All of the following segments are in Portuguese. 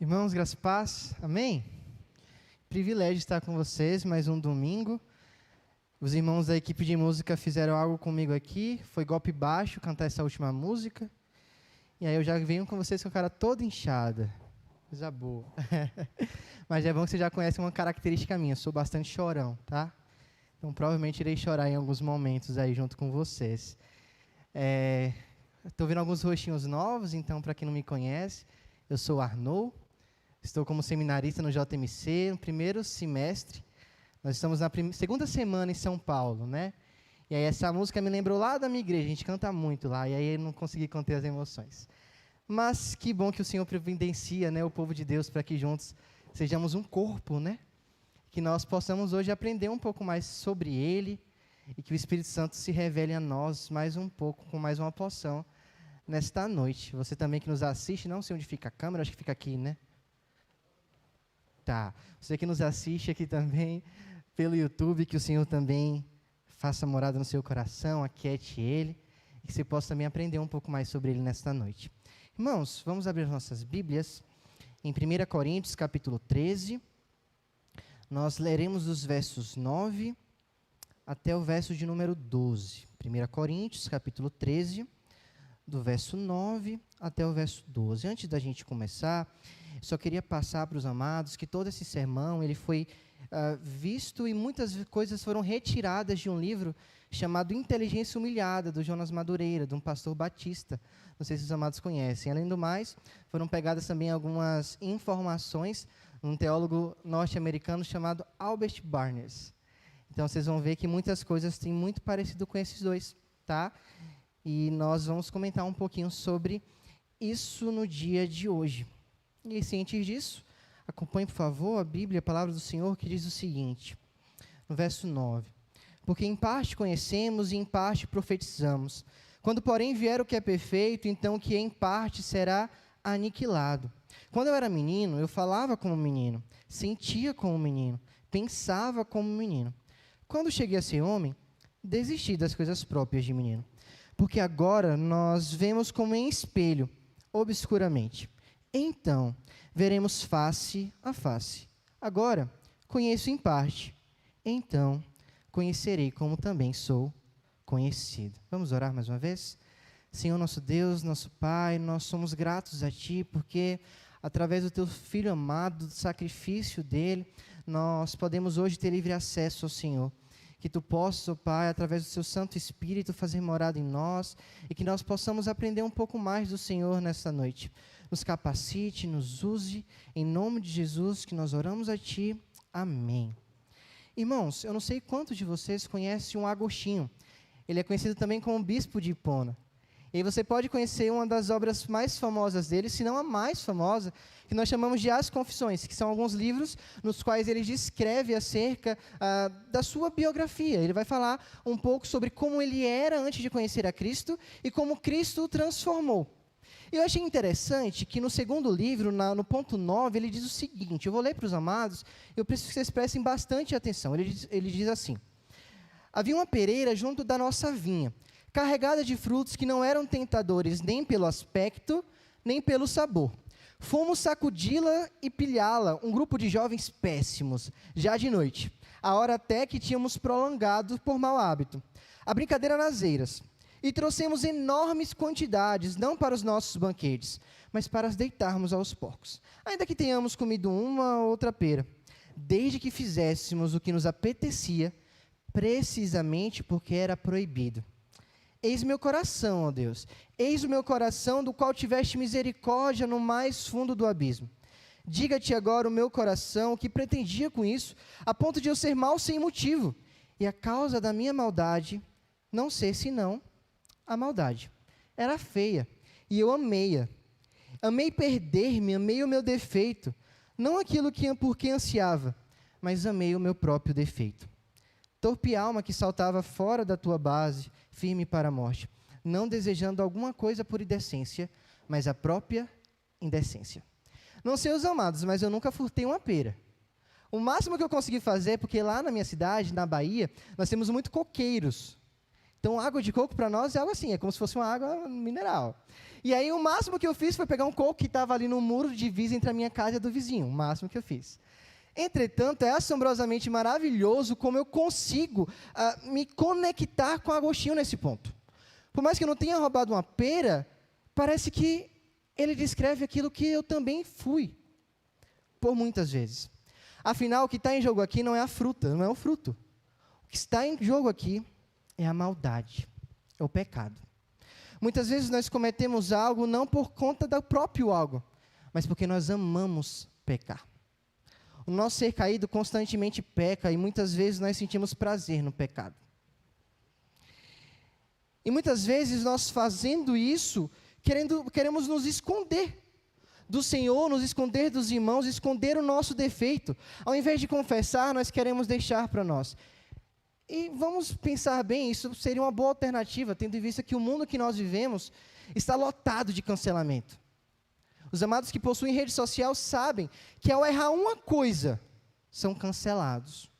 Irmãos, graça e paz, amém? Privilégio estar com vocês, mais um domingo. Os irmãos da equipe de música fizeram algo comigo aqui, foi golpe baixo cantar essa última música. E aí eu já venho com vocês com a cara toda inchada. Coisa boa. Mas é bom que vocês já conhecem uma característica minha, eu sou bastante chorão, tá? Então provavelmente irei chorar em alguns momentos aí junto com vocês. Estou vendo alguns rostinhos novos, então para quem não me conhece, eu sou o Arnaud. Estou como seminarista no JMC, no primeiro semestre. Nós estamos na segunda semana em São Paulo, né? E aí essa música me lembrou lá da minha igreja, a gente canta muito lá, e aí eu não consegui conter as emoções. Mas que bom que o Senhor providencia, né, o povo de Deus para que juntos sejamos um corpo, né? Que nós possamos hoje aprender um pouco mais sobre Ele e que o Espírito Santo se revele a nós mais um pouco, com mais uma porção nesta noite. Você também que nos assiste, não sei onde fica a câmera, acho que fica aqui, né? Tá. Você que nos assiste aqui também pelo YouTube, que o Senhor também faça morada no seu coração, aquiete Ele, e que você possa também aprender um pouco mais sobre Ele nesta noite. Irmãos, vamos abrir nossas Bíblias em 1 Coríntios, capítulo 13. Nós leremos os versos 9 até o verso de número 12. 1 Coríntios, capítulo 13, do verso 9 até o verso 12. Antes da gente começar, só queria passar para os amados que todo esse sermão ele foi visto e muitas coisas foram retiradas de um livro chamado Inteligência Humilhada, do Jonas Madureira, de um pastor batista. Não sei se os amados conhecem. Além do mais, foram pegadas também algumas informações de um teólogo norte-americano chamado Albert Barnes. Então, vocês vão ver que muitas coisas têm muito parecido com esses dois, tá? E nós vamos comentar um pouquinho sobre isso no dia de hoje. E cientes disso, acompanhe, por favor, a Bíblia, a palavra do Senhor, que diz o seguinte, no verso 9. Porque em parte conhecemos e em parte profetizamos. Quando, porém, vier o que é perfeito, então o que em parte será aniquilado. Quando eu era menino, eu falava como menino, sentia como menino, pensava como menino. Quando cheguei a ser homem, desisti das coisas próprias de menino. Porque agora nós vemos como em espelho, obscuramente. Então, veremos face a face. Agora, conheço em parte. Então, conhecerei como também sou conhecido. Vamos orar mais uma vez? Senhor nosso Deus, nosso Pai, nós somos gratos a Ti, porque através do Teu Filho amado, do sacrifício dEle, nós podemos hoje ter livre acesso ao Senhor. Que Tu possas, ó Pai, através do Seu Santo Espírito, fazer morada em nós, e que nós possamos aprender um pouco mais do Senhor nesta noite. Nos capacite, nos use, em nome de Jesus, que nós oramos a Ti. Amém. Irmãos, eu não sei quantos de vocês conhecem um Agostinho. Ele é conhecido também como Bispo de Hipona. E aí você pode conhecer uma das obras mais famosas dele, se não a mais famosa, que nós chamamos de As Confissões, que são alguns livros nos quais ele descreve acerca da sua biografia. Ele vai falar um pouco sobre como ele era antes de conhecer a Cristo e como Cristo o transformou. Eu achei interessante que no segundo livro, no ponto 9, ele diz o seguinte, eu vou ler para os amados, eu preciso que vocês prestem bastante atenção. Ele diz assim, havia uma pereira junto da nossa vinha, carregada de frutos que não eram tentadores nem pelo aspecto, nem pelo sabor. Fomos sacudi-la e pilhá-la, um grupo de jovens péssimos, já de noite, a hora até que tínhamos prolongado por mau hábito. A brincadeira nas eiras. E trouxemos enormes quantidades, não para os nossos banquetes, mas para as deitarmos aos porcos. Ainda que tenhamos comido uma ou outra pera, desde que fizéssemos o que nos apetecia, precisamente porque era proibido. Eis meu coração, ó Deus, eis o meu coração do qual tiveste misericórdia no mais fundo do abismo. Diga-te agora o meu coração, que pretendia com isso, a ponto de eu ser mau sem motivo, e a causa da minha maldade não ser senão a maldade. Era feia, e eu amei-a. Amei perder-me, amei o meu defeito, não aquilo por que ansiava, mas amei o meu próprio defeito. Torpe alma que saltava fora da tua base, firme para a morte, não desejando alguma coisa por indecência, mas a própria indecência. Não sei os amados, mas eu nunca furtei uma pera. O máximo que eu consegui fazer, porque lá na minha cidade, na Bahia, nós temos muito coqueiros. Então, água de coco para nós é algo assim, é como se fosse uma água mineral. E aí, o máximo que eu fiz foi pegar um coco que estava ali no muro de divisa entre a minha casa e a do vizinho, o máximo que eu fiz. Entretanto, é assombrosamente maravilhoso como eu consigo me conectar com Agostinho nesse ponto. Por mais que eu não tenha roubado uma pera, parece que ele descreve aquilo que eu também fui, por muitas vezes. Afinal, o que está em jogo aqui não é a fruta, não é o fruto. O que está em jogo aqui é a maldade, é o pecado. Muitas vezes nós cometemos algo não por conta do próprio algo, mas porque nós amamos pecar. O nosso ser caído constantemente peca e muitas vezes nós sentimos prazer no pecado. E muitas vezes nós fazendo isso, queremos nos esconder do Senhor, nos esconder dos irmãos, esconder o nosso defeito. Ao invés de confessar, nós queremos deixar para nós. E vamos pensar bem, isso seria uma boa alternativa, tendo em vista que o mundo que nós vivemos está lotado de cancelamento. Os amados que possuem rede social sabem que ao errar uma coisa, são cancelados.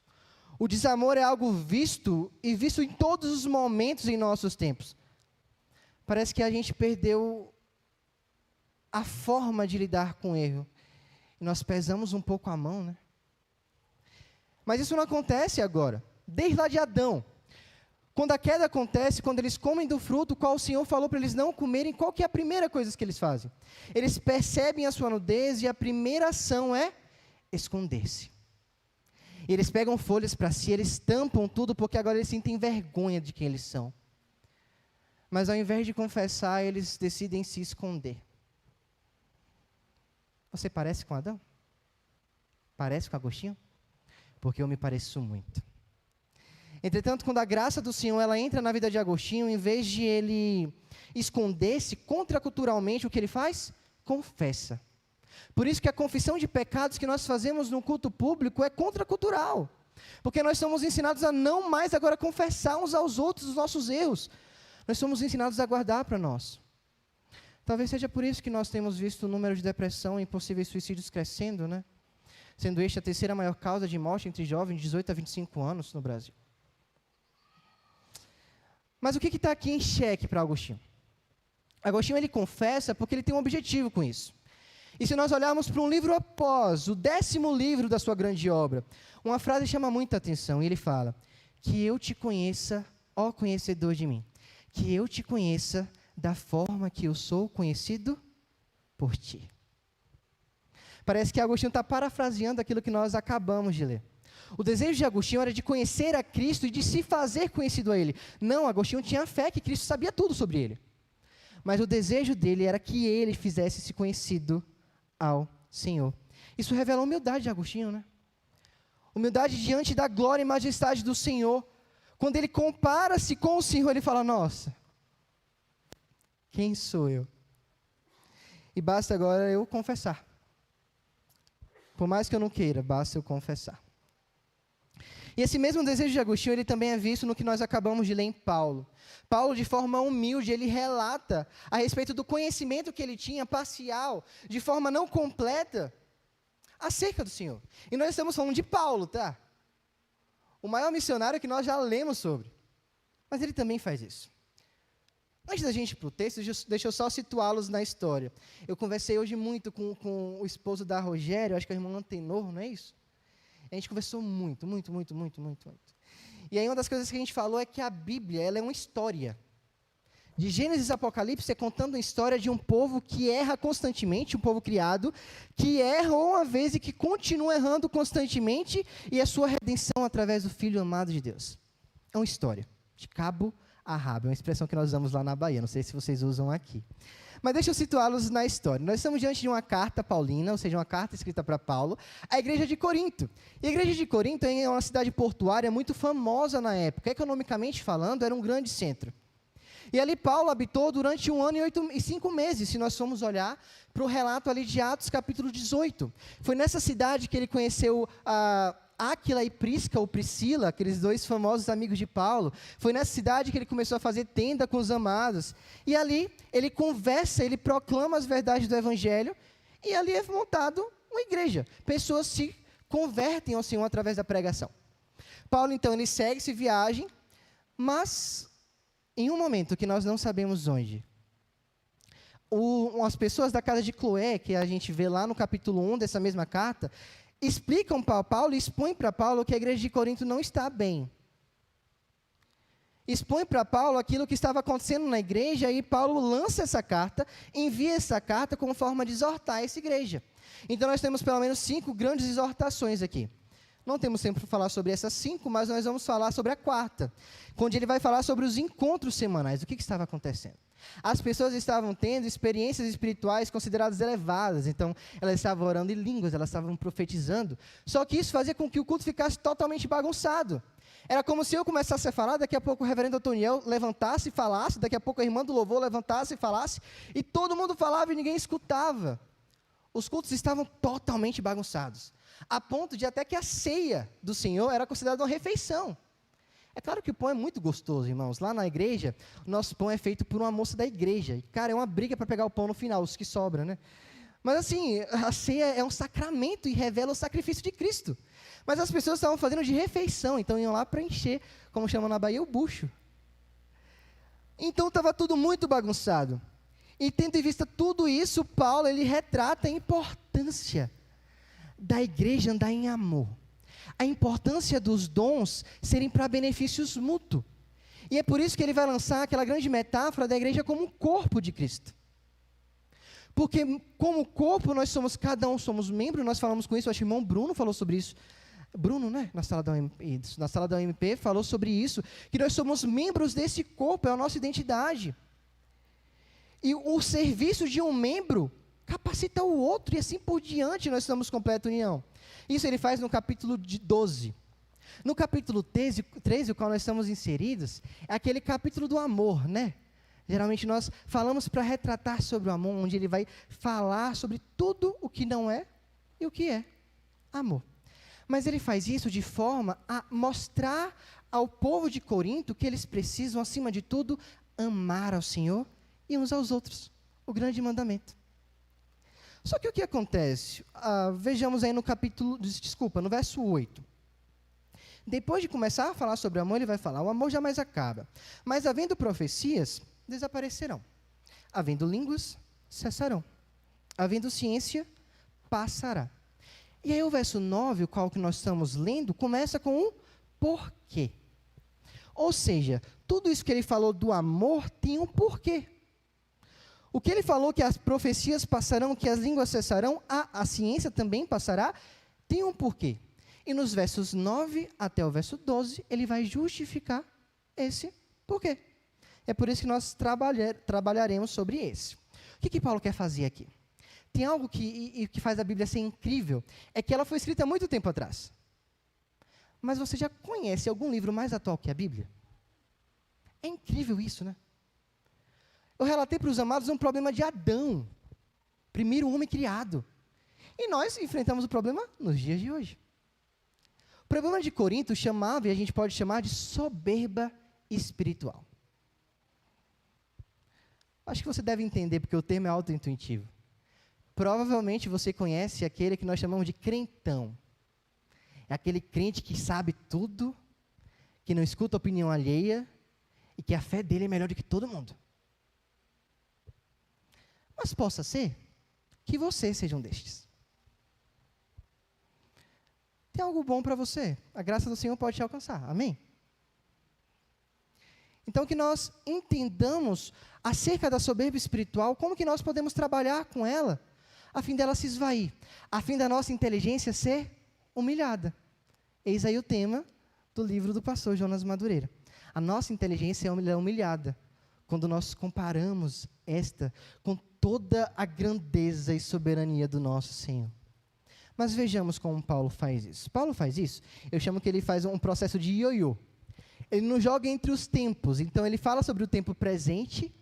O desamor é algo visto e visto em todos os momentos em nossos tempos. Parece que a gente perdeu a forma de lidar com o erro. E nós pesamos um pouco a mão, né? Mas isso não acontece agora. Desde lá de Adão. Quando a queda acontece, quando eles comem do fruto, qual o Senhor falou para eles não comerem, qual que é a primeira coisa que eles fazem? Eles percebem a sua nudez e a primeira ação é esconder-se. Eles pegam folhas para si, eles tampam tudo, porque agora eles sentem vergonha de quem eles são. Mas ao invés de confessar, eles decidem se esconder. Você parece com Adão? Parece com Agostinho? Porque eu me pareço muito. Entretanto, quando a graça do Senhor ela entra na vida de Agostinho, em vez de ele esconder-se contraculturalmente, o que ele faz? Confessa. Por isso que a confissão de pecados que nós fazemos no culto público é contracultural. Porque nós somos ensinados a não mais agora confessar uns aos outros os nossos erros. Nós somos ensinados a guardar para nós. Talvez seja por isso que nós temos visto o número de depressão e possíveis suicídios crescendo, né? Sendo este a terceira maior causa de morte entre jovens de 18 a 25 anos no Brasil. Mas o que está aqui em xeque para Agostinho? Agostinho ele confessa porque ele tem um objetivo com isso. E se nós olharmos para um livro após, o 10º livro da sua grande obra, uma frase chama muita atenção, e ele fala, que eu te conheça, ó conhecedor de mim, que eu te conheça da forma que eu sou conhecido por ti. Parece que Agostinho está parafraseando aquilo que nós acabamos de ler. O desejo de Agostinho era de conhecer a Cristo e de se fazer conhecido a Ele. Não, Agostinho tinha fé que Cristo sabia tudo sobre ele. Mas o desejo dele era que ele fizesse-se conhecido ao Senhor. Isso revela a humildade de Agostinho, né? Humildade diante da glória e majestade do Senhor. Quando ele compara-se com o Senhor, ele fala, nossa, quem sou eu? E basta agora eu confessar. Por mais que eu não queira, basta eu confessar. E esse mesmo desejo de Agostinho, ele também é visto no que nós acabamos de ler em Paulo. Paulo, de forma humilde, ele relata a respeito do conhecimento que ele tinha, parcial, de forma não completa, acerca do Senhor. E nós estamos falando de Paulo, tá? O maior missionário que nós já lemos sobre. Mas ele também faz isso. Antes da gente ir para o texto, deixa eu só situá-los na história. Eu conversei hoje muito com o esposo da Rogério, acho que é o irmão Antenor, não é isso? A gente conversou muito. E aí uma das coisas que a gente falou é que a Bíblia, ela é uma história. De Gênesis a Apocalipse, é contando a história de um povo que erra constantemente, um povo criado, que erra uma vez e que continua errando constantemente, e a sua redenção através do Filho amado de Deus. É uma história, de cabo a rabo, é uma expressão que nós usamos lá na Bahia, não sei se vocês usam aqui. Mas deixa eu situá-los na história. Nós estamos diante de uma carta paulina, ou seja, uma carta escrita para Paulo, à igreja de Corinto. E a igreja de Corinto é uma cidade portuária muito famosa na época. Economicamente falando, era um grande centro. E ali Paulo habitou durante 1 ano e 5 meses, se nós formos olhar para o relato ali de Atos capítulo 18. Foi nessa cidade que ele conheceu Áquila e Prisca, ou Priscila, aqueles dois famosos amigos de Paulo. Foi nessa cidade que ele começou a fazer tenda com os amados. E ali ele conversa, ele proclama as verdades do Evangelho, e ali é montado uma igreja. Pessoas se convertem ao Senhor através da pregação. Paulo, então, ele segue essa viagem, mas em um momento que nós não sabemos onde, as pessoas da casa de Cloé, que a gente vê lá no capítulo 1 dessa mesma carta, explicam para Paulo e expõem para Paulo que a igreja de Corinto não está bem. Expõe para Paulo aquilo que estava acontecendo na igreja, e Paulo lança essa carta, envia essa carta como forma de exortar essa igreja. Então nós temos pelo menos 5 grandes exortações aqui. Não temos tempo para falar sobre essas 5, mas nós vamos falar sobre a quarta, onde ele vai falar sobre os encontros semanais. O que estava acontecendo? As pessoas estavam tendo experiências espirituais consideradas elevadas, então elas estavam orando em línguas, elas estavam profetizando, só que isso fazia com que o culto ficasse totalmente bagunçado. Era como se eu começasse a falar, daqui a pouco o reverendo Antoniel levantasse e falasse, daqui a pouco a irmã do louvor levantasse e falasse, e todo mundo falava e ninguém escutava. Os cultos estavam totalmente bagunçados, a ponto de até que a ceia do Senhor era considerada uma refeição. É claro que o pão é muito gostoso, irmãos. Lá na igreja, o nosso pão é feito por uma moça da igreja. E, cara, é uma briga para pegar o pão no final, os que sobram, né? Mas assim, a ceia é um sacramento e revela o sacrifício de Cristo. Mas as pessoas estavam fazendo de refeição, então iam lá para encher, como chamam na Bahia, o bucho. Então estava tudo muito bagunçado. E tendo em vista tudo isso, Paulo, ele retrata a importância da igreja andar em amor. A importância dos dons serem para benefícios mútuos. E é por isso que ele vai lançar aquela grande metáfora da igreja como um corpo de Cristo. Porque como corpo, nós somos, cada um somos membros, nós falamos com isso, acho que o irmão Bruno falou sobre isso. Bruno, né, na sala da UMP, falou sobre isso, que nós somos membros desse corpo, é a nossa identidade. E o serviço de um membro capacita o outro, e assim por diante nós estamos completa união. Isso ele faz no capítulo 12. No capítulo 13, o qual nós estamos inseridos, é aquele capítulo do amor, né? Geralmente nós falamos para retratar sobre o amor, onde ele vai falar sobre tudo o que não é e o que é amor. Mas ele faz isso de forma a mostrar ao povo de Corinto que eles precisam, acima de tudo, amar ao Senhor e uns aos outros. O grande mandamento. Só que o que acontece? Vejamos aí no no verso 8. Depois de começar a falar sobre amor, ele vai falar, o amor jamais acaba. Mas havendo profecias, desaparecerão. Havendo línguas, cessarão. Havendo ciência, passará. E aí o verso 9, o qual que nós estamos lendo, começa com um porquê. Ou seja, tudo isso que ele falou do amor tem um porquê. O que ele falou que as profecias passarão, que as línguas cessarão, a ciência também passará, tem um porquê. E nos versos 9 até o verso 12, ele vai justificar esse porquê. É por isso que nós trabalharemos sobre esse. O que Paulo quer fazer aqui? Tem algo que faz a Bíblia ser incrível, é que ela foi escrita há muito tempo atrás. Mas você já conhece algum livro mais atual que a Bíblia? É incrível isso, né? Eu relatei para os amados um problema de Adão, primeiro homem criado. E nós enfrentamos o problema nos dias de hoje. O problema de Corinto chamava, e a gente pode chamar de soberba espiritual. Acho que você deve entender, porque o termo é autointuitivo. Provavelmente você conhece aquele que nós chamamos de crentão. É aquele crente que sabe tudo, que não escuta opinião alheia, e que a fé dele é melhor do que todo mundo. Mas possa ser que você seja um destes. Tem algo bom para você. A graça do Senhor pode te alcançar. Amém? Então, que nós entendamos acerca da soberba espiritual, como que nós podemos trabalhar com ela, a fim dela se esvair, a fim da nossa inteligência ser humilhada. Eis aí o tema do livro do pastor Jonas Madureira. A nossa inteligência é humilhada, quando nós comparamos esta com toda a grandeza e soberania do nosso Senhor. Mas vejamos como Paulo faz isso. Paulo faz isso, eu chamo que ele faz um processo de ioiô. Ele não joga entre os tempos, então ele fala sobre o tempo presente,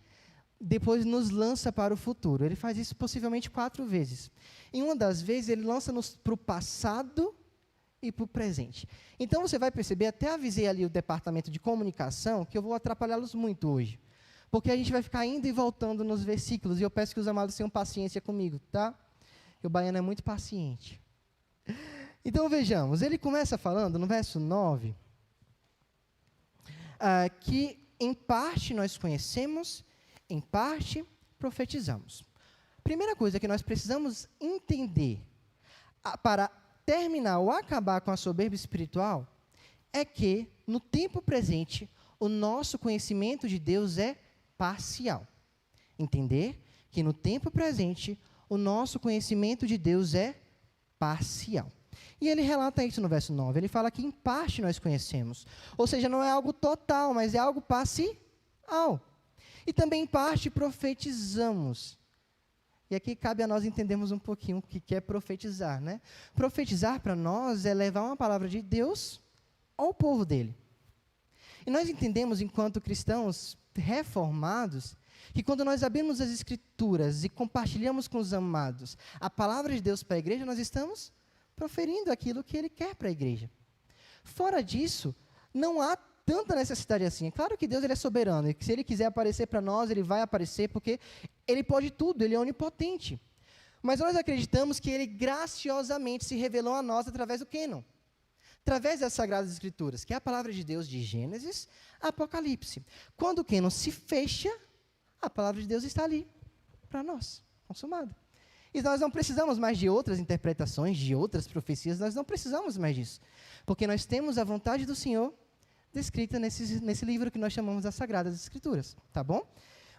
depois nos lança para o futuro. Ele faz isso possivelmente 4 vezes. Em uma das vezes, ele lança-nos para o passado e para o presente. Então, você vai perceber, até avisei ali o departamento de comunicação, que eu vou atrapalhá-los muito hoje. Porque a gente vai ficar indo e voltando nos versículos, e eu peço que os amados tenham paciência comigo, tá? O baiano é muito paciente. Então, vejamos, ele começa falando, no verso 9, que em parte nós conhecemos, em parte profetizamos. Primeira coisa que nós precisamos entender para terminar ou acabar com a soberba espiritual é que, no tempo presente, o nosso conhecimento de Deus é parcial. Entender que, no tempo presente, o nosso conhecimento de Deus é parcial. E ele relata isso no verso 9. Ele fala que, em parte, nós conhecemos. Ou seja, não é algo total, mas é algo parcial. E também, em parte, profetizamos. E aqui cabe a nós entendermos um pouquinho o que é profetizar, né? Profetizar para nós é levar uma palavra de Deus ao povo dele. E nós entendemos, enquanto cristãos reformados, que quando nós abrimos as Escrituras e compartilhamos com os amados a palavra de Deus para a igreja, nós estamos proferindo aquilo que ele quer para a igreja. Fora disso, não há tanta necessidade assim. É claro que Deus ele é soberano, e que se ele quiser aparecer para nós, ele vai aparecer, porque ele pode tudo, ele é onipotente. Mas nós acreditamos que ele graciosamente se revelou a nós através do cânon, através das Sagradas Escrituras, que é a palavra de Deus de Gênesis a Apocalipse. Quando o cânon se fecha, a palavra de Deus está ali, para nós, consumada. E nós não precisamos mais de outras interpretações, de outras profecias, nós não precisamos mais disso, porque nós temos a vontade do Senhor descrita nesse livro que nós chamamos das Sagradas Escrituras, tá bom?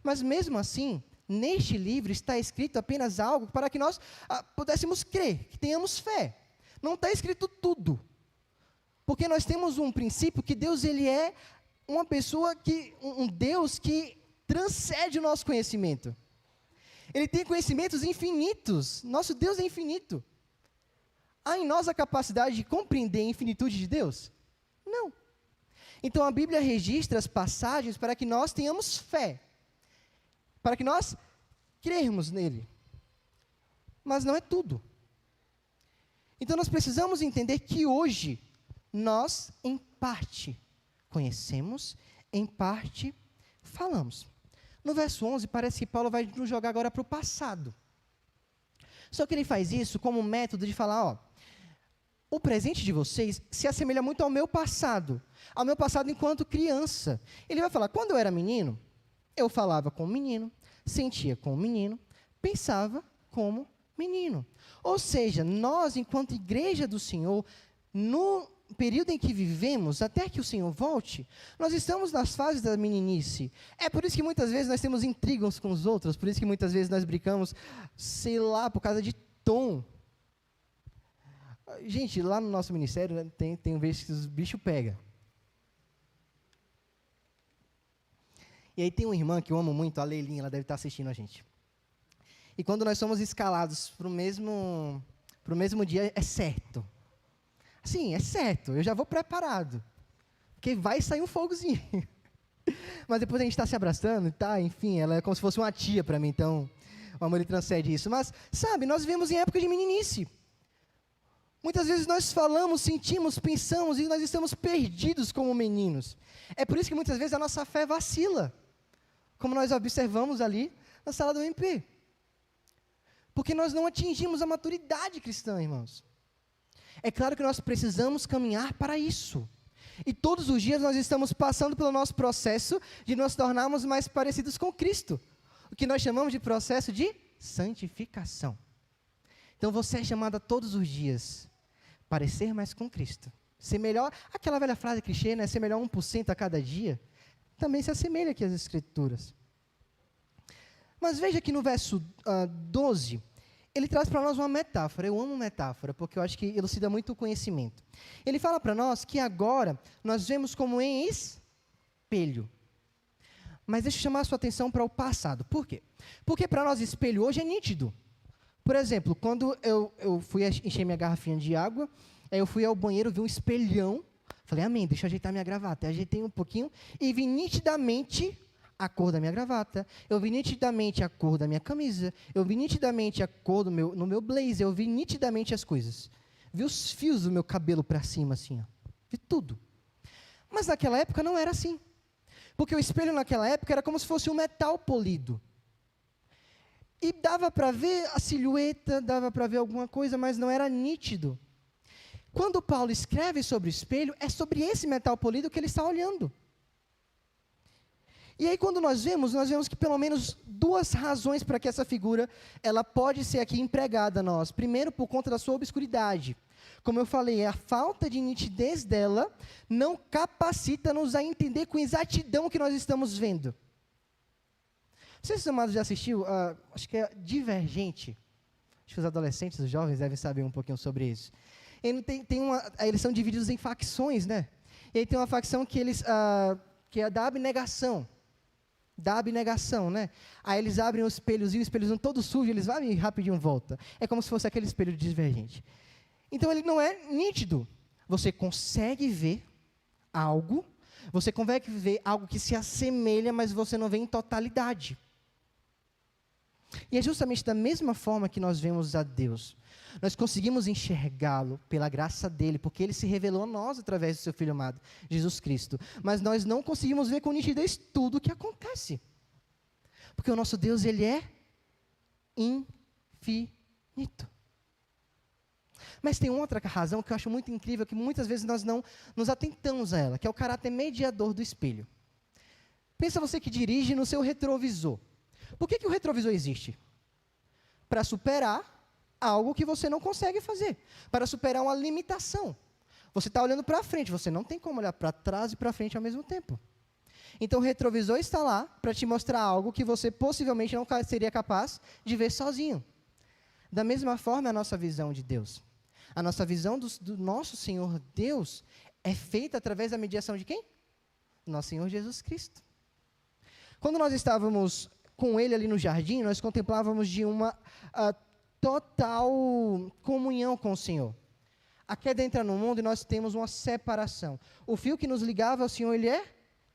Mas mesmo assim, neste livro está escrito apenas algo para que nós pudéssemos crer, que tenhamos fé. Não está escrito tudo, porque nós temos um princípio que Deus ele é uma pessoa um Deus que transcende o nosso conhecimento. Ele tem conhecimentos infinitos. Nosso Deus é infinito. Há em nós a capacidade de compreender a infinitude de Deus? Não. Então a Bíblia registra as passagens para que nós tenhamos fé, para que nós crermos nele. Mas não é tudo. Então nós precisamos entender que hoje nós, em parte, conhecemos, em parte, falamos. No verso 11, parece que Paulo vai nos jogar agora para o passado. Só que ele faz isso como um método de falar, o presente de vocês se assemelha muito ao meu passado enquanto criança. Ele vai falar, quando eu era menino, eu falava como menino, sentia como menino, pensava como menino. Ou seja, nós, enquanto igreja do Senhor, no período em que vivemos, até que o Senhor volte, nós estamos nas fases da meninice. É por isso que muitas vezes nós temos intrigas uns com os outros, por isso que muitas vezes nós brincamos, sei lá, por causa de tom. Gente, lá no nosso ministério, né, tem vezes que os bichos pegam. E aí tem uma irmã que eu amo muito, a Leilinha, ela deve estar assistindo a gente. E quando nós somos escalados para o mesmo dia, é certo. Sim, é certo, eu já vou preparado, porque vai sair um fogozinho. Mas depois a gente está se abraçando, tá? Enfim, ela é como se fosse uma tia para mim, então o amor ele transcende isso. Mas, sabe, nós vivemos em época de meninice. Muitas vezes nós falamos, sentimos, pensamos e nós estamos perdidos como meninos. É por isso que muitas vezes a nossa fé vacila, como nós observamos ali na sala do MP. Porque nós não atingimos a maturidade cristã, irmãos. É claro que nós precisamos caminhar para isso. E todos os dias nós estamos passando pelo nosso processo de nos tornarmos mais parecidos com Cristo. O que nós chamamos de processo de santificação. Então você é chamado a todos os dias parecer mais com Cristo. Ser melhor, aquela velha frase clichê, né? Ser melhor 1% a cada dia. Também se assemelha aqui às Escrituras. Mas veja que no verso 12... ele traz para nós uma metáfora. Eu amo metáfora, porque eu acho que elucida muito o conhecimento. Ele fala para nós que agora nós vemos como em espelho. Mas deixa eu chamar a sua atenção para o passado. Por quê? Porque para nós espelho hoje é nítido. Por exemplo, quando eu fui encher minha garrafinha de água, aí eu fui ao banheiro, vi um espelhão, falei, amém, deixa eu ajeitar minha gravata. Eu ajeitei um pouquinho e vi nitidamente a cor da minha gravata, eu vi nitidamente a cor da minha camisa, eu vi nitidamente a cor no meu blazer, eu vi nitidamente as coisas. Vi os fios do meu cabelo para cima, assim, ó. Vi tudo. Mas naquela época não era assim. Porque o espelho naquela época era como se fosse um metal polido. E dava para ver a silhueta, dava para ver alguma coisa, mas não era nítido. Quando Paulo escreve sobre o espelho, é sobre esse metal polido que ele está olhando. E aí quando nós vemos que pelo menos duas razões para que essa figura, ela pode ser aqui empregada a nós. Primeiro, por conta da sua obscuridade. Como eu falei, a falta de nitidez dela não capacita-nos a entender com exatidão o que nós estamos vendo. Não sei se os amados já assistiu, acho que é Divergente. Acho que os adolescentes, os jovens devem saber um pouquinho sobre isso. Eles são divididos em facções, né? E aí tem uma facção que que é a da abnegação. Né? Aí eles abrem os espelhos e os espelhos estão todos sujos, eles vão e rapidinho volta. É como se fosse aquele espelho divergente. Então ele não é nítido. Você consegue ver algo, você consegue ver algo que se assemelha, mas você não vê em totalidade. E é justamente da mesma forma que nós vemos a Deus. Nós conseguimos enxergá-lo pela graça dele, porque ele se revelou a nós através do seu Filho amado, Jesus Cristo. Mas nós não conseguimos ver com nitidez tudo o que acontece. Porque o nosso Deus, ele é infinito. Mas tem outra razão que eu acho muito incrível, que muitas vezes nós não nos atentamos a ela, que é o caráter mediador do espelho. Pensa você que dirige no seu retrovisor. Por que o retrovisor existe? Para superar algo que você não consegue fazer. Para superar uma limitação. Você está olhando para frente, você não tem como olhar para trás e para frente ao mesmo tempo. Então o retrovisor está lá para te mostrar algo que você possivelmente não seria capaz de ver sozinho. Da mesma forma, a nossa visão de Deus. A nossa visão do nosso Senhor Deus é feita através da mediação de quem? Nosso Senhor Jesus Cristo. Quando nós estávamos com Ele ali no jardim, nós contemplávamos de uma total comunhão com o Senhor. A queda entra no mundo e nós temos uma separação. O fio que nos ligava ao Senhor, ele é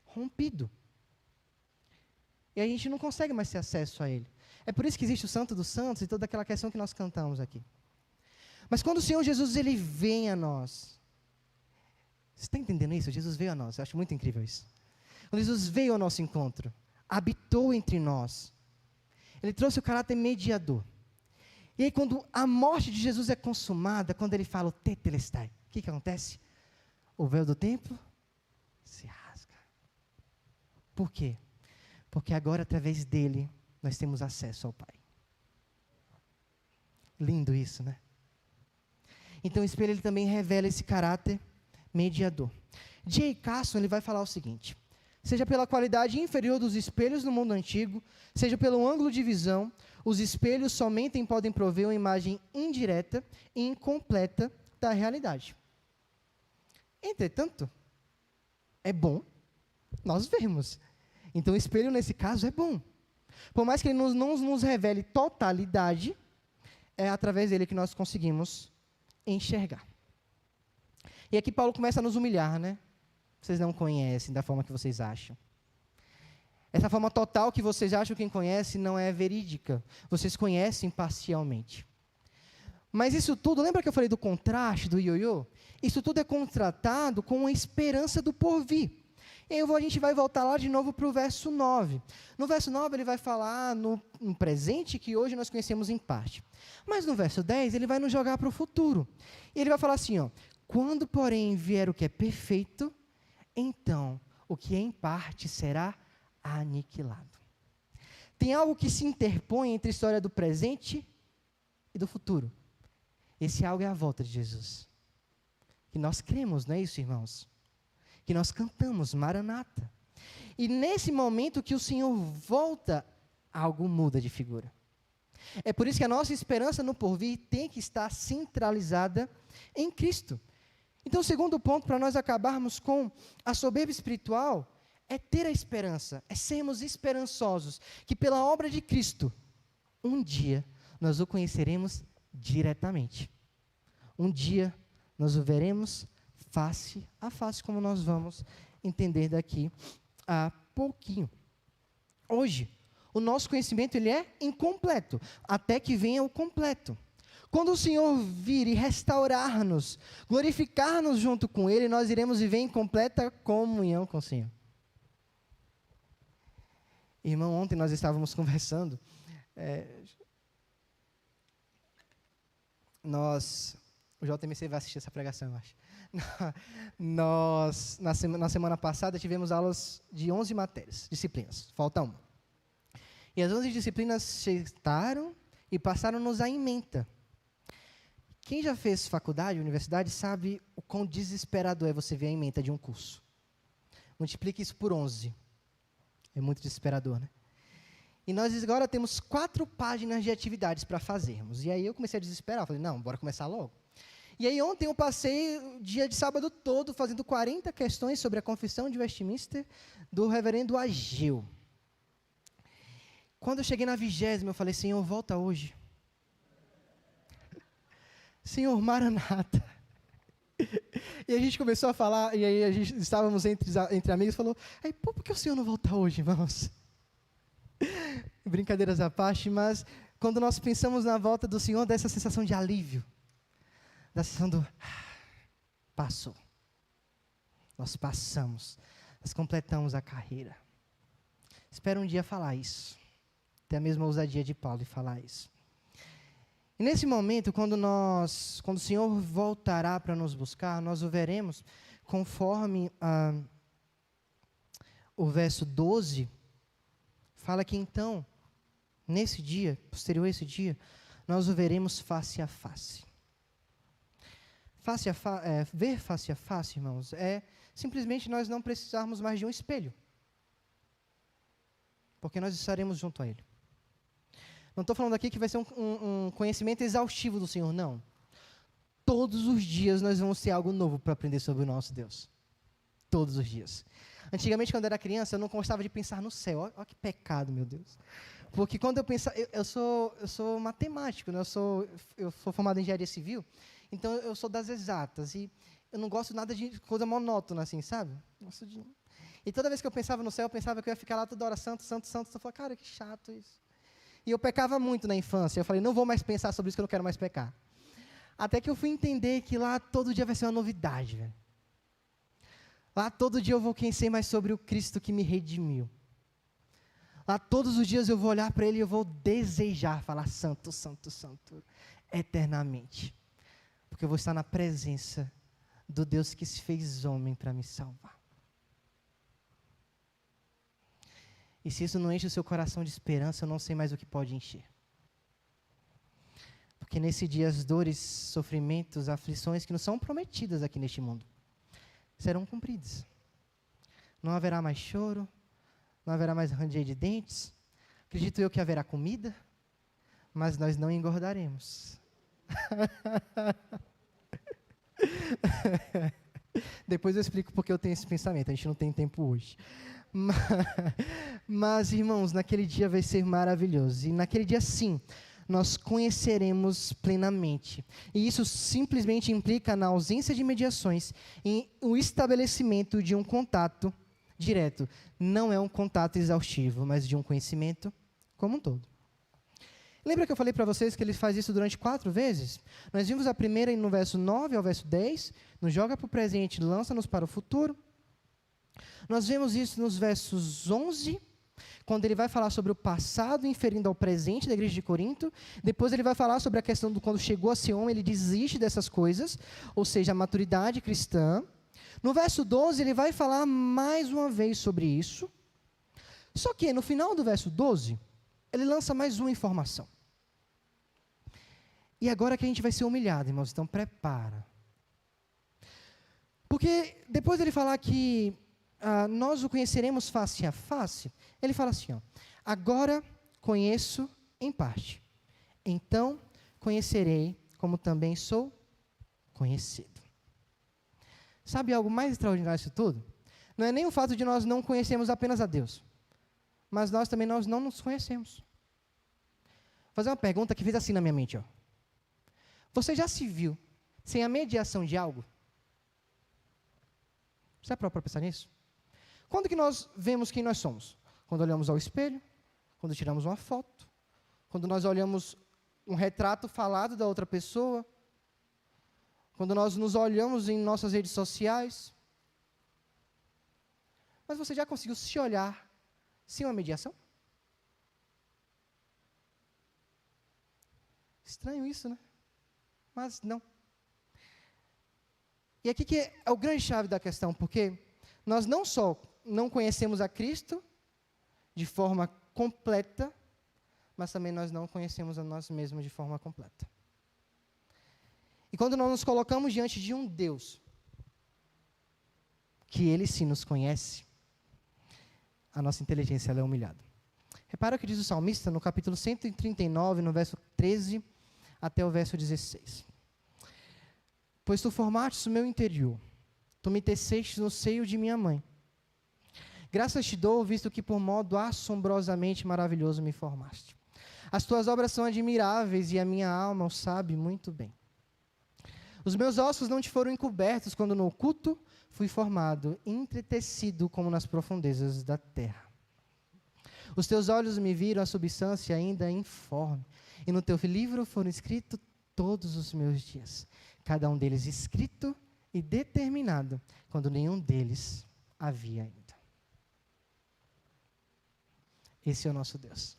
rompido. E a gente não consegue mais ter acesso a Ele. É por isso que existe o Santo dos Santos e toda aquela questão que nós cantamos aqui. Mas quando o Senhor Jesus, ele vem a nós. Você está entendendo isso? Jesus veio a nós. Eu acho muito incrível isso. Quando Jesus veio ao nosso encontro, habitou entre nós. Ele trouxe o caráter mediador. E aí quando a morte de Jesus é consumada, quando ele fala o tetelestai, o que acontece? O véu do templo se rasga. Por quê? Porque agora através dele nós temos acesso ao Pai. Lindo isso, né? Então o espelho ele também revela esse caráter mediador. J. Carson ele vai falar o seguinte: seja pela qualidade inferior dos espelhos no mundo antigo, seja pelo ângulo de visão, os espelhos somente podem prover uma imagem indireta e incompleta da realidade. Entretanto, é bom nós vermos. Então o espelho nesse caso é bom. Por mais que ele não nos revele totalidade, é através dele que nós conseguimos enxergar. E aqui Paulo começa a nos humilhar, né? Vocês não conhecem da forma que vocês acham. Essa forma total que vocês acham que conhecem não é verídica. Vocês conhecem parcialmente. Mas isso tudo, lembra que eu falei do contraste, do ioiô? Isso tudo é contratado com a esperança do porvir. E aí a gente vai voltar lá de novo para o verso 9. No verso 9 ele vai falar no presente que hoje nós conhecemos em parte. Mas no verso 10 ele vai nos jogar para o futuro. E ele vai falar assim, ó: quando porém vier o que é perfeito, então o que é em parte será aniquilado. Tem algo que se interpõe entre a história do presente e do futuro. Esse algo é a volta de Jesus. Que nós cremos, não é isso, irmãos? Que nós cantamos, Maranata. E nesse momento que o Senhor volta, algo muda de figura. É por isso que a nossa esperança no porvir tem que estar centralizada em Cristo. Então, o segundo ponto, para nós acabarmos com a soberba espiritual, é ter a esperança, é sermos esperançosos, que pela obra de Cristo, um dia nós o conheceremos diretamente. Um dia nós o veremos face a face, como nós vamos entender daqui a pouquinho. Hoje, o nosso conhecimento ele é incompleto, até que venha o completo. Quando o Senhor vir e restaurar-nos, glorificar-nos junto com Ele, nós iremos viver em completa comunhão com o Senhor. Irmão, ontem nós estávamos O JMC vai assistir essa pregação, eu acho. Nós, na semana passada, tivemos aulas de 11 matérias, disciplinas. Falta uma. E as 11 disciplinas chegaram e passaram-nos a ementa. Quem já fez faculdade, universidade, sabe o quão desesperador é você ver a ementa de um curso. Multiplique isso por 11. É muito desesperador, né? E nós agora temos 4 páginas de atividades para fazermos. E aí eu comecei a desesperar. Falei, não, bora começar logo. E aí ontem eu passei o dia de sábado todo fazendo 40 questões sobre a confissão de Westminster do reverendo Ageu. Quando eu cheguei na 20ª, eu falei, Senhor, volta hoje. Senhor, Maranata. E a gente começou a falar, e aí estávamos entre amigos, falou, por que o Senhor não volta hoje, irmãos? Brincadeiras à parte, mas quando nós pensamos na volta do Senhor, dá essa sensação de alívio. Da sensação do, passou. Nós passamos, nós completamos a carreira. Espero um dia falar isso. Ter a mesma ousadia de Paulo e falar isso. E nesse momento, quando o Senhor voltará para nos buscar, nós o veremos conforme o verso 12, fala que então, nesse dia, posterior a esse dia, nós o veremos face a face. Ver face a face, irmãos, é simplesmente nós não precisarmos mais de um espelho. Porque nós estaremos junto a Ele. Não estou falando aqui que vai ser um conhecimento exaustivo do Senhor, não. Todos os dias nós vamos ter algo novo para aprender sobre o nosso Deus. Todos os dias. Antigamente, quando eu era criança, eu não gostava de pensar no céu. Olha que pecado, meu Deus. Porque quando eu pensava... Eu sou matemático, né? Eu sou formado em engenharia civil, então eu sou das exatas. E eu não gosto nada de coisa monótona, assim, sabe? E toda vez que eu pensava no céu, eu pensava que eu ia ficar lá toda hora, santo, santo, santo. Eu falava, cara, que chato isso. E eu pecava muito na infância. Eu falei, não vou mais pensar sobre isso, que eu não quero mais pecar. Até que eu fui entender que lá todo dia vai ser uma novidade, velho. Lá todo dia eu vou conhecer mais sobre o Cristo que me redimiu. Lá todos os dias eu vou olhar para Ele e eu vou desejar falar santo, santo, santo, eternamente. Porque eu vou estar na presença do Deus que se fez homem para me salvar. E se isso não enche o seu coração de esperança, eu não sei mais o que pode encher. Porque nesse dia as dores, sofrimentos, aflições que não são prometidas aqui neste mundo, serão cumpridas. Não haverá mais choro, não haverá mais ranger de dentes. Acredito eu que haverá comida, mas nós não engordaremos. Depois eu explico porque eu tenho esse pensamento, a gente não tem tempo hoje. Mas, irmãos, naquele dia vai ser maravilhoso. E naquele dia, sim, nós conheceremos plenamente. E isso simplesmente implica na ausência de mediações e o estabelecimento de um contato direto. Não é um contato exaustivo, mas de um conhecimento como um todo. Lembra que eu falei para vocês que ele faz isso durante 4 vezes? Nós vimos a primeira no verso 9 ao verso 10, nos joga para o presente, lança-nos para o futuro. Nós vemos isso nos versos 11, quando ele vai falar sobre o passado, inferindo ao presente da igreja de Corinto. Depois ele vai falar sobre a questão do quando chegou a ser homem, ele desiste dessas coisas, ou seja, a maturidade cristã. No verso 12, ele vai falar mais uma vez sobre isso. Só que no final do verso 12, ele lança mais uma informação. E agora que a gente vai ser humilhado, irmãos, então prepara. Porque depois dele falar que nós o conheceremos face a face, ele fala assim, agora conheço em parte, então conhecerei como também sou conhecido. Sabe algo mais extraordinário disso tudo? Não é nem o fato de nós não conhecermos apenas a Deus, mas nós não nos conhecemos. Vou fazer uma pergunta que fez assim na minha mente. Você já se viu sem a mediação de algo? Você é próprio para pensar nisso? Quando que nós vemos quem nós somos? Quando olhamos ao espelho, quando tiramos uma foto, quando nós olhamos um retrato falado da outra pessoa, quando nós nos olhamos em nossas redes sociais. Mas você já conseguiu se olhar sem uma mediação? Estranho isso, né? Mas não. E aqui que é o grande chave da questão, porque nós não só não conhecemos a Cristo de forma completa, mas também nós não conhecemos a nós mesmos de forma completa. E quando nós nos colocamos diante de um Deus, que Ele sim nos conhece, a nossa inteligência ela é humilhada. Repara o que diz o salmista no capítulo 139, no verso 13 até o verso 16. Pois tu formastes o meu interior, tu me teceste no seio de minha mãe. Graças te dou, visto que por modo assombrosamente maravilhoso me formaste. As tuas obras são admiráveis e a minha alma o sabe muito bem. Os meus ossos não te foram encobertos quando no oculto fui formado, entretecido como nas profundezas da terra. Os teus olhos me viram a substância ainda informe, e no teu livro foram escritos todos os meus dias, cada um deles escrito e determinado, quando nenhum deles havia ainda. Esse é o nosso Deus.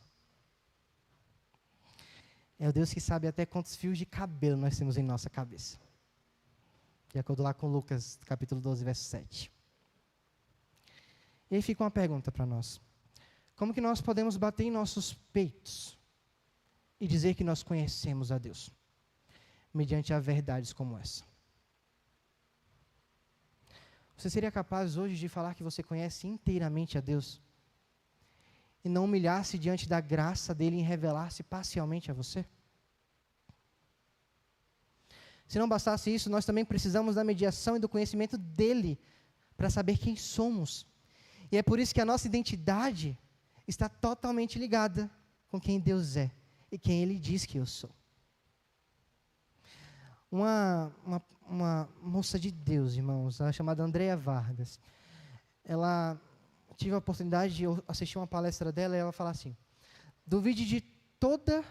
É o Deus que sabe até quantos fios de cabelo nós temos em nossa cabeça. De acordo lá com Lucas, capítulo 12, verso 7. E aí fica uma pergunta para nós. Como que nós podemos bater em nossos peitos e dizer que nós conhecemos a Deus? Mediante a verdades como essa. Você seria capaz hoje de falar que você conhece inteiramente a Deus? E não humilhar-se diante da graça dele em revelar-se parcialmente a você? Se não bastasse isso, nós também precisamos da mediação e do conhecimento dele para saber quem somos. E é por isso que a nossa identidade está totalmente ligada com quem Deus é e quem Ele diz que eu sou. Uma moça de Deus, irmãos, ela chamada Andrea Vargas, ela tive a oportunidade de assistir uma palestra dela e ela fala assim: duvide de toda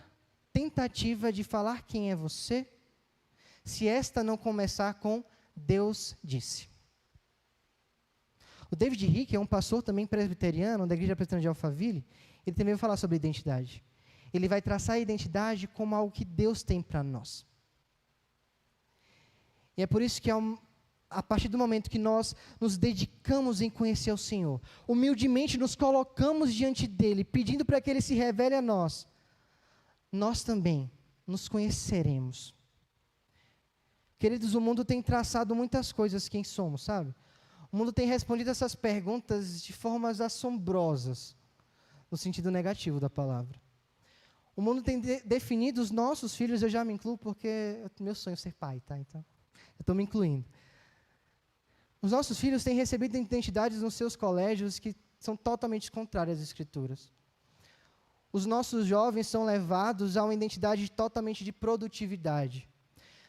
tentativa de falar quem é você, se esta não começar com Deus disse. O David Rick é um pastor também presbiteriano, da igreja presbiteriana de Alphaville. Ele também vai falar sobre identidade. Ele vai traçar a identidade como algo que Deus tem para nós. E é por isso que a partir do momento que nós nos dedicamos em conhecer o Senhor, humildemente nos colocamos diante dEle, pedindo para que Ele se revele a nós, nós também nos conheceremos. Queridos, o mundo tem traçado muitas coisas quem somos, sabe? O mundo tem respondido essas perguntas de formas assombrosas, no sentido negativo da palavra. O mundo tem definido os nossos filhos, eu já me incluo porque é meu sonho ser pai, tá? Então, eu estou me incluindo. Os nossos filhos têm recebido identidades nos seus colégios que são totalmente contrárias às Escrituras. Os nossos jovens são levados a uma identidade totalmente de produtividade.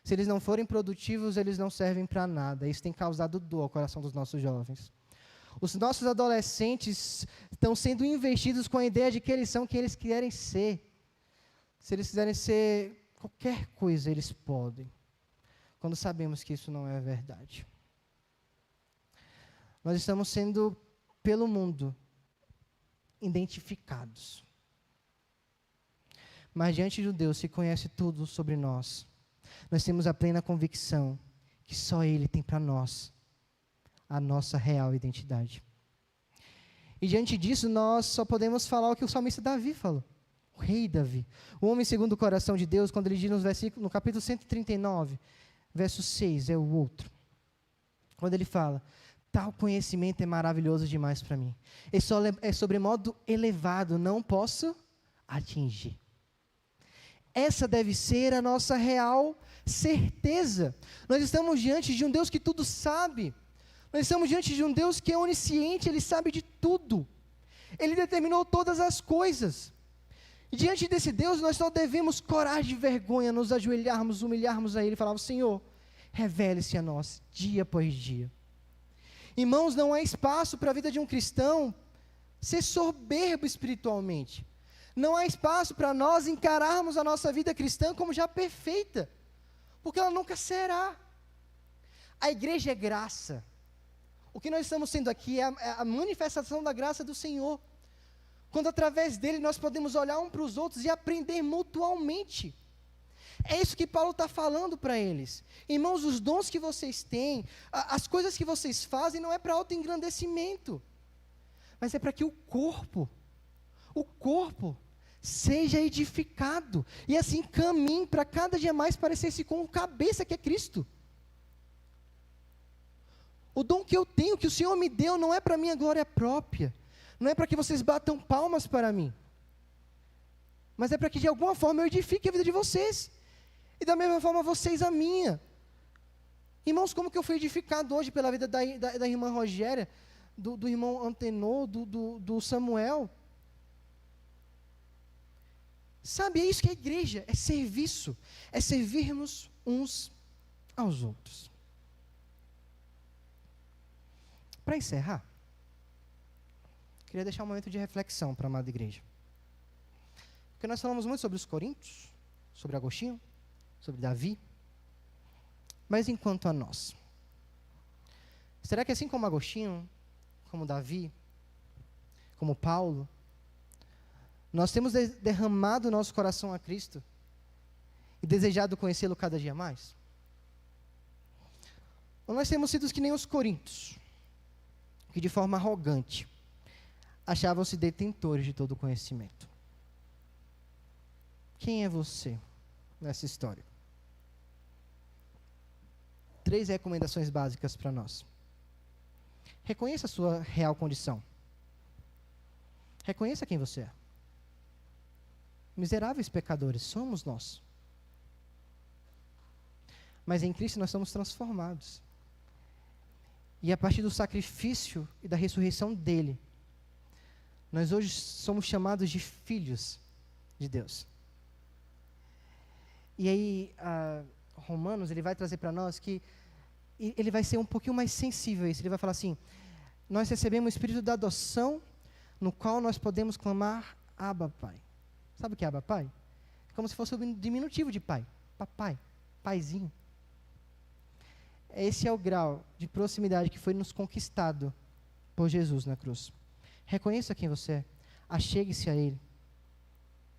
Se eles não forem produtivos, eles não servem para nada. Isso tem causado dor ao coração dos nossos jovens. Os nossos adolescentes estão sendo investidos com a ideia de que eles são quem eles querem ser. Se eles quiserem ser qualquer coisa, eles podem. Quando sabemos que isso não é verdade. Nós estamos sendo, pelo mundo, identificados. Mas diante de Deus, que conhece tudo sobre nós, nós temos a plena convicção que só Ele tem para nós a nossa real identidade. E diante disso, nós só podemos falar o que o salmista Davi falou. O rei Davi, o homem segundo o coração de Deus, quando ele diz no capítulo 139, verso 6, é o outro. Quando ele fala: tal conhecimento é maravilhoso demais para mim. É sobremodo elevado, não posso atingir. Essa deve ser a nossa real certeza. Nós estamos diante de um Deus que tudo sabe. Nós estamos diante de um Deus que é onisciente, Ele sabe de tudo. Ele determinou todas as coisas. E diante desse Deus, nós só devemos coragem e vergonha, nos ajoelharmos, humilharmos a Ele e falar: Senhor, revele-se a nós, dia após dia. Irmãos, não há espaço para a vida de um cristão ser soberbo espiritualmente. Não há espaço para nós encararmos a nossa vida cristã como já perfeita, porque ela nunca será. A igreja é graça. O que nós estamos sendo aqui é a manifestação da graça do Senhor, quando através dele nós podemos olhar um para os outros e aprender mutualmente. É isso que Paulo está falando para eles. Irmãos, os dons que vocês têm, as coisas que vocês fazem, não é para autoengrandecimento, mas é para que o corpo seja edificado, e assim caminhe para cada dia mais parecer-se com o cabeça que é Cristo. O dom que eu tenho, que o Senhor me deu, não é para minha glória própria, não é para que vocês batam palmas para mim, mas é para que de alguma forma eu edifique a vida de vocês, e da mesma forma vocês a minha. Irmãos, como que eu fui edificado hoje pela vida da irmã Rogéria, do irmão Antenor, do Samuel? Sabe, é isso que é igreja, é serviço, é servirmos uns aos outros. Para encerrar, queria deixar um momento de reflexão para a amada igreja. Porque nós falamos muito sobre os Coríntios, sobre Agostinho, sobre Davi, mas enquanto a nós, será que assim como Agostinho, como Davi, como Paulo, nós temos derramado o nosso coração a Cristo e desejado conhecê-lo cada dia mais? Ou nós temos sido que nem os coríntios, que de forma arrogante achavam-se detentores de todo o conhecimento? Quem é você nessa história? 3 recomendações básicas para nós. Reconheça a sua real condição. Reconheça quem você é. Miseráveis pecadores somos nós. Mas em Cristo nós somos transformados. E a partir do sacrifício e da ressurreição dele, nós hoje somos chamados de filhos de Deus. E aí, Romanos, ele vai trazer para nós que ele vai ser um pouquinho mais sensível a isso. Ele vai falar assim: nós recebemos o espírito da adoção, no qual nós podemos clamar Abba, Pai. Sabe o que é Abba, Pai? É como se fosse o diminutivo de pai. Papai, paizinho. Esse é o grau de proximidade que foi nos conquistado por Jesus na cruz. Reconheça quem você é. Achegue-se a Ele.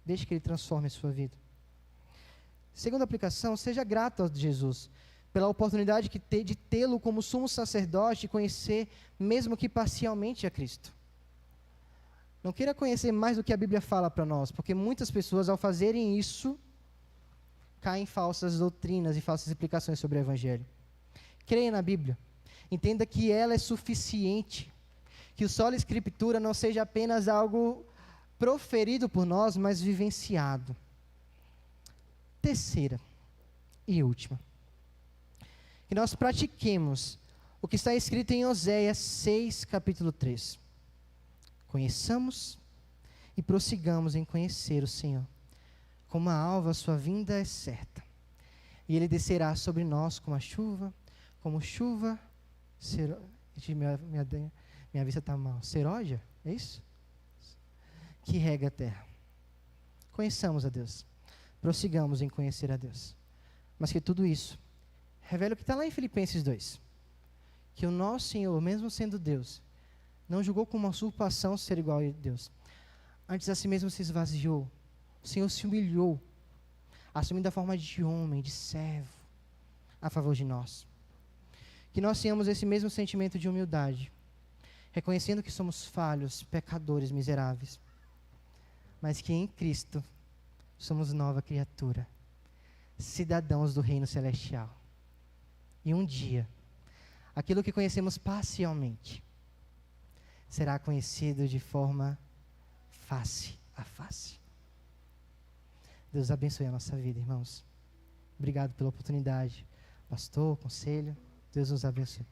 Deixe que Ele transforme a sua vida. Segunda aplicação, seja grato a Jesus pela oportunidade de tê-lo como sumo sacerdote e conhecer, mesmo que parcialmente, a Cristo. Não queira conhecer mais do que a Bíblia fala para nós, porque muitas pessoas, ao fazerem isso, caem em falsas doutrinas e falsas explicações sobre o Evangelho. Creia na Bíblia. Entenda que ela é suficiente. Que o sola escritura não seja apenas algo proferido por nós, mas vivenciado. Terceira e última. Que nós pratiquemos o que está escrito em Oséias 6, capítulo 3. Conheçamos e prossigamos em conhecer o Senhor. Como a alva, a sua vinda é certa. E Ele descerá sobre nós como a chuva, como chuva, minha vista está mal, seródia, é isso? Que rega a terra. Conheçamos a Deus, prossigamos em conhecer a Deus, mas que tudo isso revela o que está lá em Filipenses 2, que o nosso Senhor, mesmo sendo Deus, não julgou como uma usurpação ser igual a Deus, antes a si mesmo se esvaziou, o Senhor se humilhou, assumindo a forma de homem, de servo, a favor de nós. Que nós tenhamos esse mesmo sentimento de humildade, reconhecendo que somos falhos, pecadores, miseráveis, mas que em Cristo somos nova criatura, cidadãos do reino celestial. E um dia, aquilo que conhecemos parcialmente, será conhecido de forma face a face. Deus abençoe a nossa vida, irmãos. Obrigado pela oportunidade. Pastor, conselho, Deus nos abençoe.